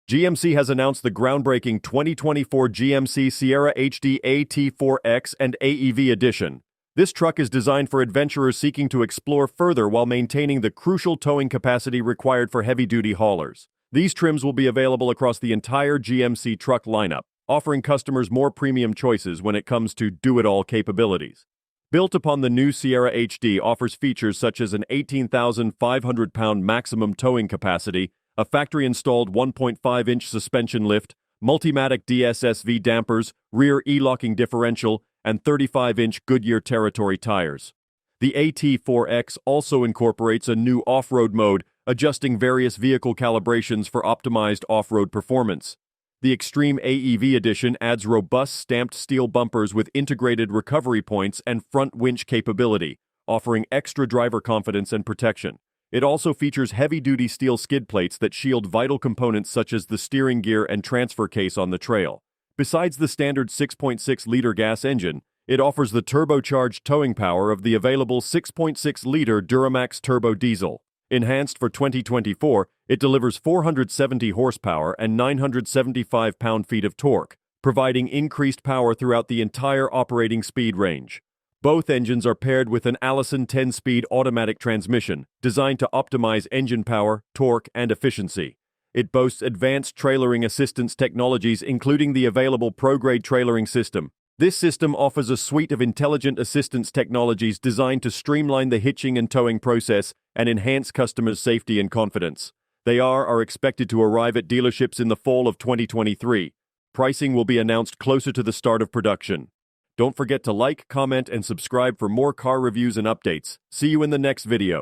GMC has announced the groundbreaking 2024 GMC Sierra HD AT4X and AEV Edition. This truck is designed for adventurers seeking to explore further while maintaining the crucial towing capacity required for heavy-duty haulers. These trims will be available across the entire GMC truck lineup, offering customers more premium choices when it comes to do-it-all capabilities. Built upon the new Sierra HD offers features such as an 18,500-pound maximum towing capacity, a factory-installed 1.5-inch suspension lift, Multimatic DSSV dampers, rear e-locking differential, and 35-inch Goodyear Territory tires. The AT4X also incorporates a new off-road mode, adjusting various vehicle calibrations for optimized off-road performance. The Extreme AEV Edition adds robust stamped steel bumpers with integrated recovery points and front winch capability, offering extra driver confidence and protection. It also features heavy-duty steel skid plates that shield vital components such as the steering gear and transfer case on the trail. Besides the standard 6.6-liter gas engine, it offers the turbocharged towing power of the available 6.6-liter Duramax Turbo-Diesel. Enhanced for 2024, it delivers 470 horsepower and 975 pound-feet of torque, providing increased power throughout the entire operating speed range. Both engines are paired with an Allison 10-speed automatic transmission, designed to optimize engine power, torque, and efficiency. It boasts advanced trailering assistance technologies, including the available pro-grade trailering system. This system offers a suite of intelligent assistance technologies designed to streamline the hitching and towing process and enhance customers' safety and confidence. They are expected to arrive at dealerships in the fall of 2023. Pricing will be announced closer to the start of production. Don't forget to like, comment, and subscribe for more car reviews and updates. See you in the next video.